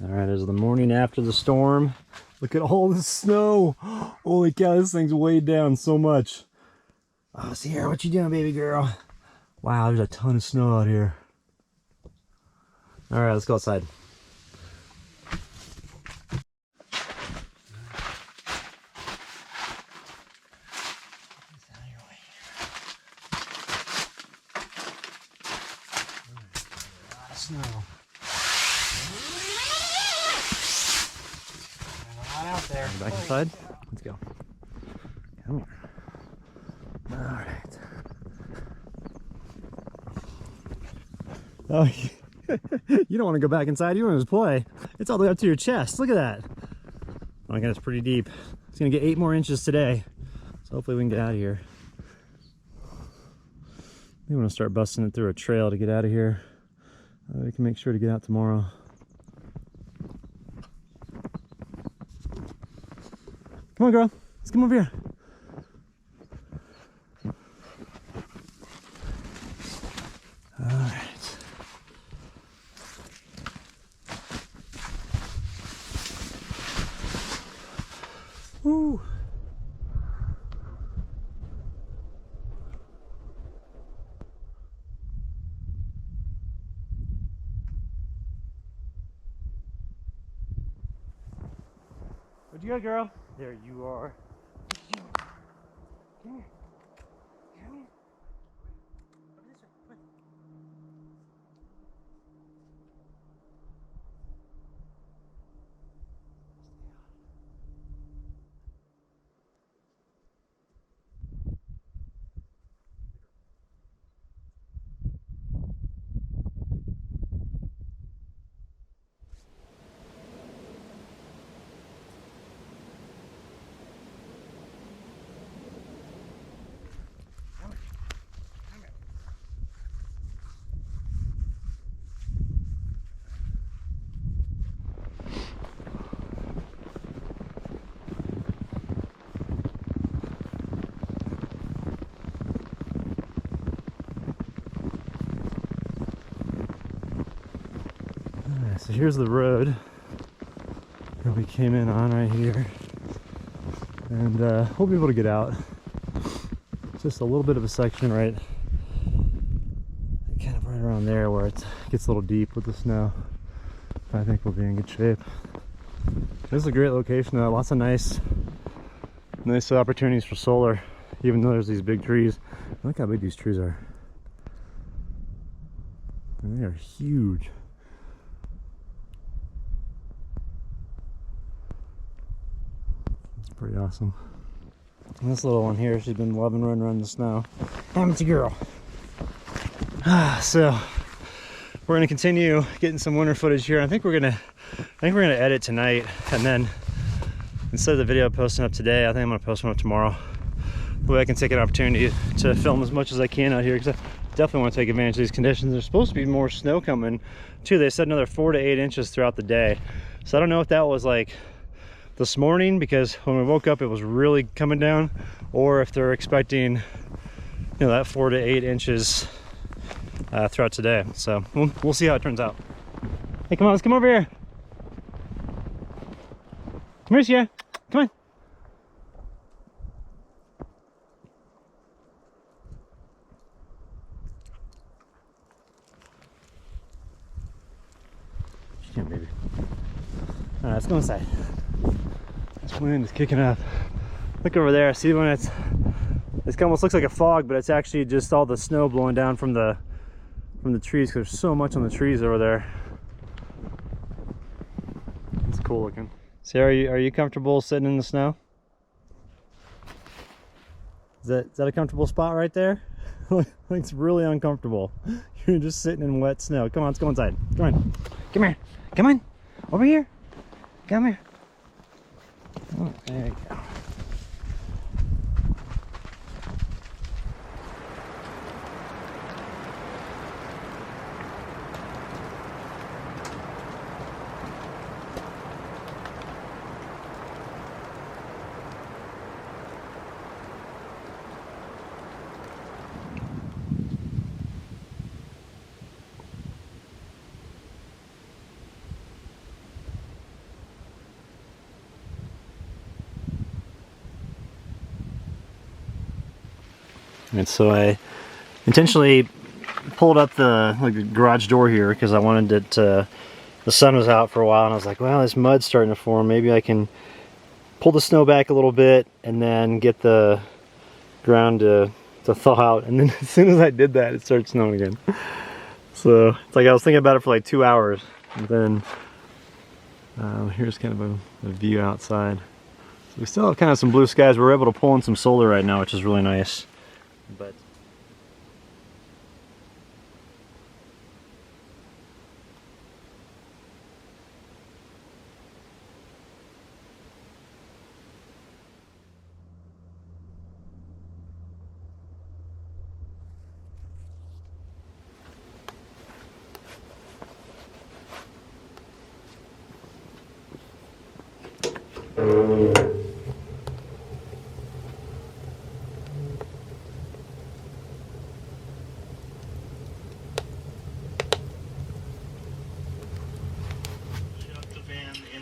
All right, it's the morning after the storm. Look at all the snow. Holy cow, this thing's weighed down so much. Oh, Sierra, what you doing, baby girl? Wow, there's a ton of snow out here. All right, let's go outside. Snow. A lot out there. Back inside. Let's go. Come here. All right. Oh, you don't want to go back inside. You want to just play. It's all the way up to your chest. Look at that. Oh my God, it's pretty deep. It's gonna get 8 more inches today, so hopefully we can get out of here. We want to start busting it through a trail to get out of here. We can make sure to get out tomorrow. Come on, girl. Let's come over here. All right. Woo. Where'd you go, girl? There you are. Come here. Come here. Over this way. Come on. So here's the road that we came in on right here, and we'll be able to get out. It's just a little bit of a section right kind of right around there where it gets a little deep with the snow. But I think we'll be in good shape. This is a great location though. Lots of nice opportunities for solar, even though there's these big trees. Look how big these trees are. And they are huge. Pretty awesome. And this little one here, she's been loving running around in the snow. It's a girl. So we're gonna continue getting some winter footage here. I think we're gonna edit tonight, and then instead of the video posting up today, I think I'm gonna post one up tomorrow. That way I can take an opportunity to film as much as I can out here, because I definitely want to take advantage of these conditions. There's supposed to be more snow coming too. They said another 4 to 8 inches throughout the day. So I don't know if that was like this morning, because when we woke up it was really coming down, or if they're expecting, you know, that 4 to 8 inches throughout today. So we'll see how it turns out. Hey, come on, let's come over here. Come here, Sierra. Come on. She can, baby. All right, let's go inside. This wind is kicking up. Look over there. See when it almost looks like a fog, but it's actually just all the snow blowing down from the trees, because there's so much on the trees over there. It's cool looking. So are you comfortable sitting in the snow? Is that a comfortable spot right there? It's really uncomfortable. You're just sitting in wet snow. Come on, let's go inside. Come on. Come here. Come on. Over here. Come here. Oh, there you go. And so I intentionally pulled up the garage door here because I wanted it to, the sun was out for a while and I was like, well, this mud's starting to form. Maybe I can pull the snow back a little bit and then get the ground to thaw out. And then as soon as I did that, it started snowing again. So it's like I was thinking about it for like 2 hours. And then here's kind of a view outside. So we still have kind of some blue skies. We're able to pull in some solar right now, which is really nice. But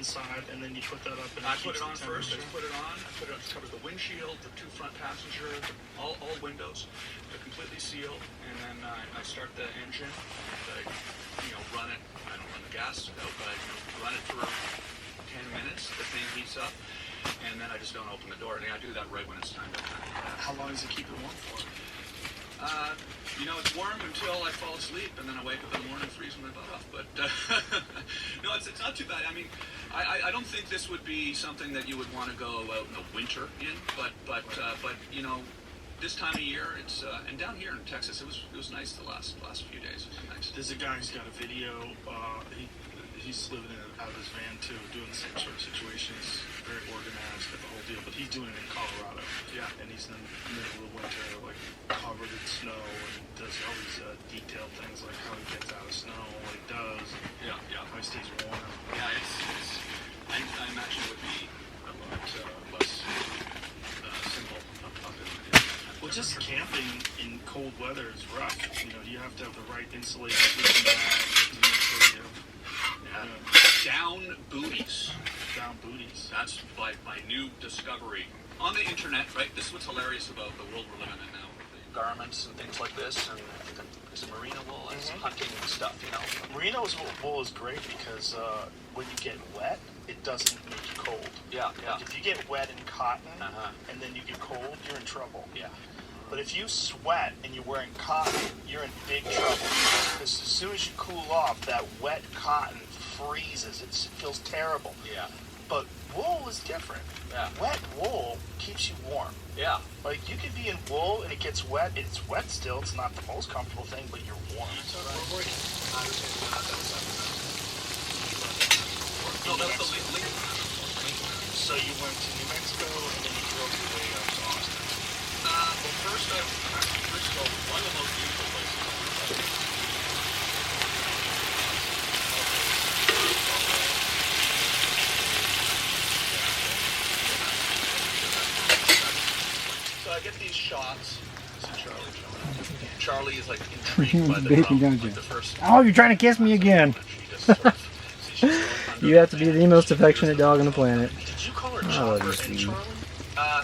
inside, and then you put that up. And I put it on first. I put it on. I put it on. It covers the windshield, the two front passenger, all windows. They're completely sealed. And then I start the engine. I, run it. I don't run the gas out, but I run it for 10 minutes. The thing heats up, and then I just don't open the door. And I do that right when it's time to. How long does it keep it warm for? It's warm until I fall asleep, and then I wake up in the morning freezing my butt off. But no, it's not too bad. I mean, I don't think this would be something that you would want to go out in the winter in. But this time of year, it's and down here in Texas, it was nice the last few days. It was nice. There's a guy who's got a video. He's living out of his van too, doing the same sort of situations. Very organized, got the whole deal. But he's doing it in Colorado. Yeah, and he's in the middle of winter, like covered in snow, and does all these detailed things like how he gets out of snow, what he does. Yeah. How he stays warm. Yeah, I imagine it would be a lot less simple up in. Well, just camping in cold weather is rough. You have to have the right insulation sleeping bag. You have to make sure you have. Down booties. Down booties. That's my new discovery on the internet, right? This is what's hilarious about the world we're living in now. The garments and things like this, and it's merino wool and hunting and stuff, Merino wool is great because when you get wet, it doesn't make you cold. Yeah. Like if you get wet in cotton and then you get cold, you're in trouble. Yeah. But if you sweat and you're wearing cotton, you're in big trouble. Because as soon as you cool off, that wet cotton freezes. It feels terrible. Yeah. But wool is different. Yeah. Wet wool keeps you warm. Yeah. Like you could be in wool and it gets wet. It's wet still. It's not the most comfortable thing, but you're warm. So you went to New Mexico and then you drove your way up to Austin. Well, first I Frisco, one of the most beautiful places. So I get these shots. This is Charlie showing up. Charlie is like intrigued by the first. Oh, you're trying to kiss me again. You have to be the most affectionate dog on the planet. Did you call her Chopper and Charlie?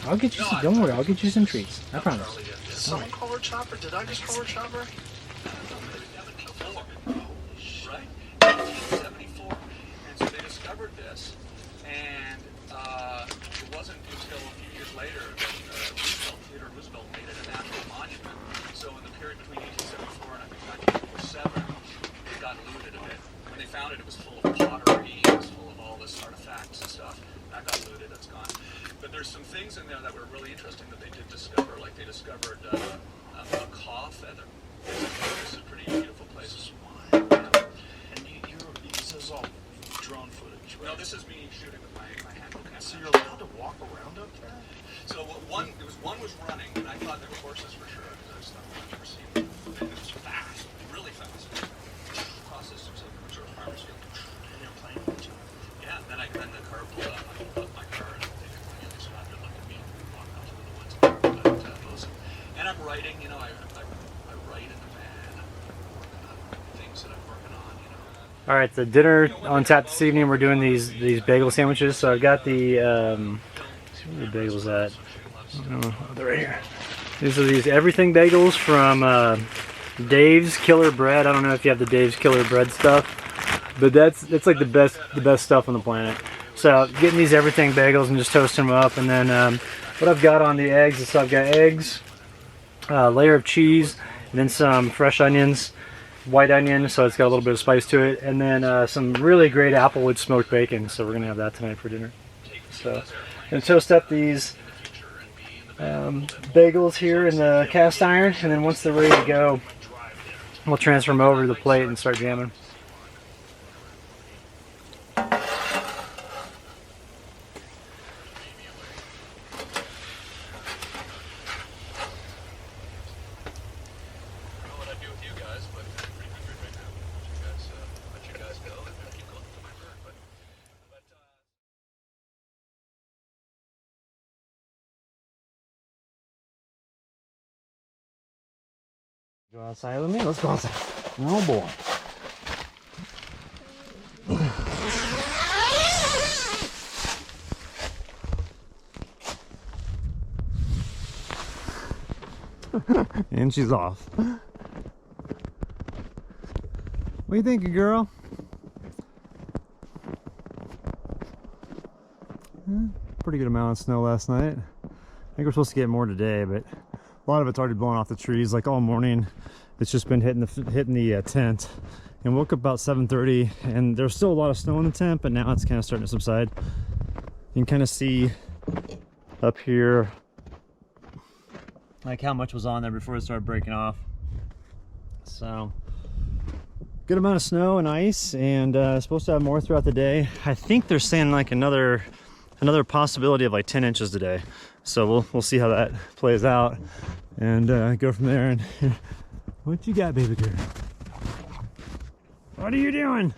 I'll get you some, don't worry, I'll get you some treats. I promise. Did someone call her Chopper? Did I just call her Chopper? Right? 1974. And so they discovered this, and it wasn't until a few years later that Theodore Roosevelt made it a national monument. So in the period between 1874 and I think 1947, it got looted a bit. When they found it, it was full of pottery, it was full of all this artifacts and stuff. That got looted, that's gone. But there's some things in there that were really interesting that they did discover. Like they discovered a macaw feather. This is a pretty beautiful place. And this is all drone footage, right? No, this is me shooting with my handheld camera. So you're allowed to walk around up there? So one was running, and I thought there were horses for sure. Because that's not what I've ever seen. And it was fast, really fast. Across this sort of farmer's field. And you're playing with each other. Yeah, and then the car pulled up. I pulled up my car and they stopped and looked at me and walked off into the woods. And I'm writing, I write in the van. I'm working on things that I'm working on, All right, the dinner on tap this evening. We're doing these bagel sandwiches. So I've got the let's see where the bagels at. Oh, they're right here. These are these everything bagels from Dave's Killer Bread. I don't know if you have the Dave's Killer Bread stuff, but that's like the best stuff on the planet. So getting these everything bagels and just toasting them up, and then what I've got on the eggs is, so I've got eggs, a layer of cheese, and then some fresh onions, white onion, so it's got a little bit of spice to it, and then some really great applewood smoked bacon. So we're gonna have that tonight for dinner. So I'm gonna toast up these bagels here in the cast iron, and then once they're ready to go, we'll transfer them over to the plate and start jamming. Go outside with me? Let's go outside. Oh boy. And she's off. What do you think, girl? Pretty good amount of snow last night. I think we're supposed to get more today, but a lot of it's already blowing off the trees. Like all morning, it's just been hitting the tent. And woke up about 7:30, and there's still a lot of snow in the tent, but now it's kind of starting to subside. You can kind of see up here like how much was on there before it started breaking off. So good amount of snow and ice, and supposed to have more throughout the day. I think they're saying like another possibility of like 10 inches today. So we'll see how that plays out, and go from there. And what you got, baby girl? What are you doing?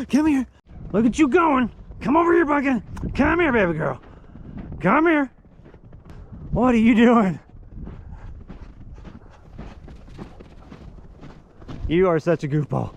Come here. Look at you going. Come over here, Bucket. Come here, baby girl. Come here. What are you doing? You are such a goofball.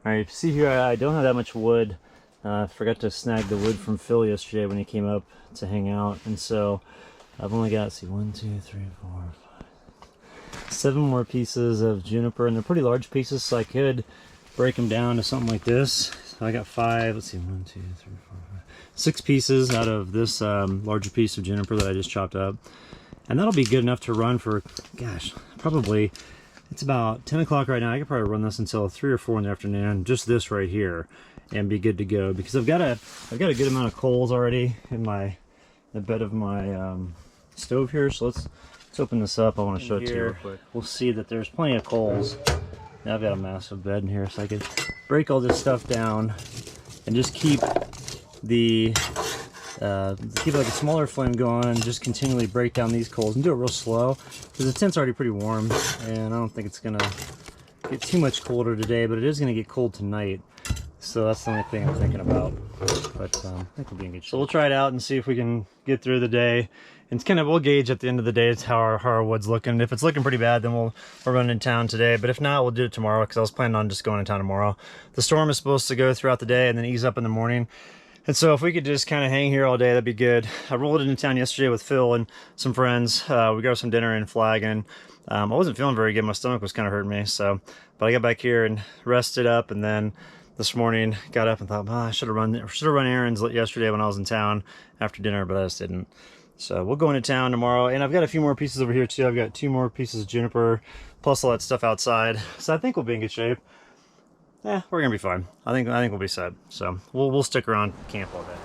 Alright, see here, I don't have that much wood. I forgot to snag the wood from Phil yesterday when he came up to hang out, and so I've only got, let's see, 1, 2, 3, 4, 5, 7 more pieces of juniper, and they're pretty large pieces, so I could break them down to something like this. So I got 5, let's see, 1, 2, 3, 4, 5, 6 pieces out of this larger piece of juniper that I just chopped up, and that'll be good enough to run for, gosh, probably. It's about 10 o'clock right now. I could probably run this until 3 or 4 in the afternoon, just this right here, and be good to go. Because I've got a good amount of coals already in the bed of my stove here. So let's open this up. I want to show it to you real quick. We'll see that there's plenty of coals. Now I've got a massive bed in here, so I could break all this stuff down and just keep like a smaller flame going, just continually break down these coals and do it real slow, because the tent's already pretty warm, and I don't think it's gonna get too much colder today, but it is gonna get cold tonight. So that's the only thing I'm thinking about. But I think we'll be in good shape. So we'll try it out and see if we can get through the day. And it's kind of, we'll gauge at the end of the day how our wood's looking. If it's looking pretty bad, then we'll run in town today. But if not, we'll do it tomorrow, because I was planning on just going in town tomorrow. The storm is supposed to go throughout the day and then ease up in the morning. And so if we could just kind of hang here all day, that'd be good. I rolled into town yesterday with Phil and some friends. We got some dinner in Flagon. I wasn't feeling very good. My stomach was kind of hurting me. But I got back here and rested up, and then this morning got up and thought, I should have run errands yesterday when I was in town after dinner, but I just didn't. So we'll go into town tomorrow, and I've got a few more pieces over here too. I've got 2 more pieces of juniper, plus all that stuff outside. So I think we'll be in good shape. Yeah, we're gonna be fine. I think we'll be set. So we'll stick around camp all day.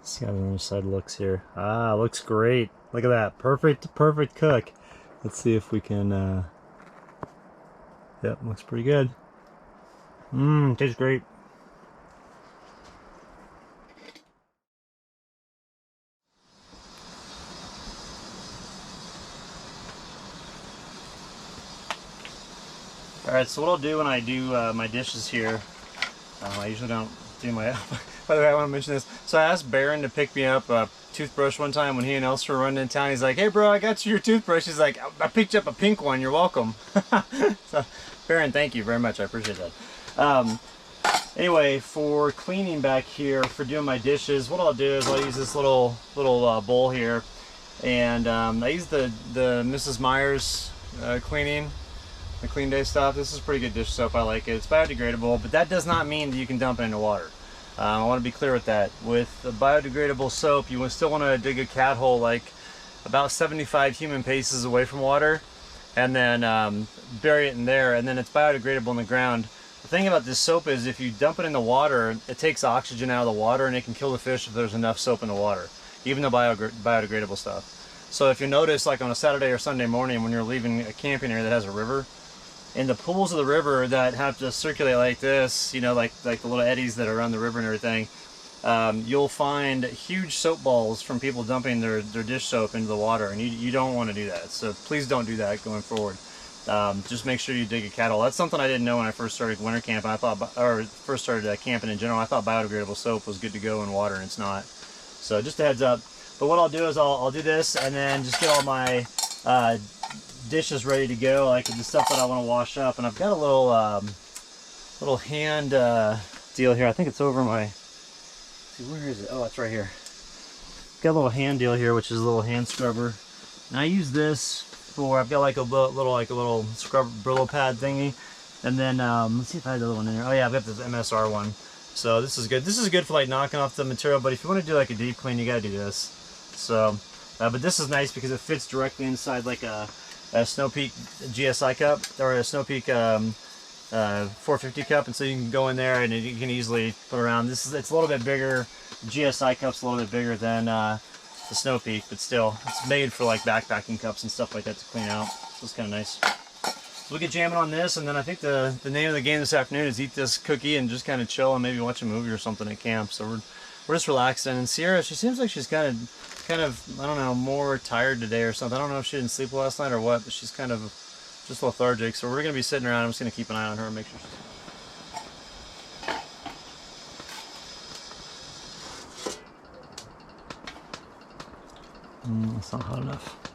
See how the other side looks here. Ah, looks great. Look at that. Perfect cook. Let's see if we can, yep, looks pretty good. Tastes great. Alright, so what I'll do when I do my dishes here, I usually don't do my... By the way, I want to mention this. So I asked Baron to pick me up a toothbrush one time when he and Elsa were running in town. He's like, hey bro, I got you your toothbrush. He's like, I picked you up a pink one, you're welcome. So Baron, thank you very much, I appreciate that. Anyway, for cleaning back here, for doing my dishes, what I'll do is I'll use this little bowl here. And I use the Mrs. Meyer's cleaning, the Clean Day stuff. This is pretty good dish soap, I like it. It's biodegradable, but that does not mean that you can dump it into water. I want to be clear with that. With the biodegradable soap, you still want to dig a cat hole like about 75 human paces away from water, and then bury it in there, and then it's biodegradable in the ground. The thing about this soap is if you dump it in the water, it takes oxygen out of the water and it can kill the fish if there's enough soap in the water, even the biodegradable stuff. So if you notice, like on a Saturday or Sunday morning when you're leaving a camping area that has a river, in the pools of the river that have to circulate like this, you know, like the little eddies that are around the river and everything, you'll find huge soap balls from people dumping their dish soap into the water, and you don't want to do that. So please don't do that going forward. Just make sure you dig a cat hole. That's something I didn't know when I first started winter camping. I thought, or first started camping in general, I thought biodegradable soap was good to go in water, and it's not. So just a heads up. But what I'll do is I'll do this and then just get all my dishes ready to go, like the stuff that I want to wash up. And I've got a little hand deal here. I think it's over my, see, where is it? Oh, it's right here. Got a little hand deal here, which is a little hand scrubber. And I use this for, I've got like a little scrub Brillo pad thingy. And then let's see if I had the other one in there. Oh yeah, I've got this MSR one. So this is good. This is good for like knocking off the material, but if you want to do like a deep clean, you got to do this. So, but this is nice because it fits directly inside like a Snow Peak GSI cup or a Snow Peak 450 cup, and so you can go in there and you can easily put around. It's a little bit bigger. GSI cup's a little bit bigger than the Snow Peak, but still, it's made for like backpacking cups and stuff like that to clean out. So it's kind of nice. So we'll get jamming on this, and then I think the name of the game this afternoon is eat this cookie and just kind of chill and maybe watch a movie or something at camp. So we're just relaxing. And Sierra, she seems like she's kind of, I don't know, more tired today or something. I don't know if she didn't sleep last night or what, but she's kind of just lethargic. So we're going to be sitting around. I'm just going to keep an eye on her and make sure she's... that's not hot enough.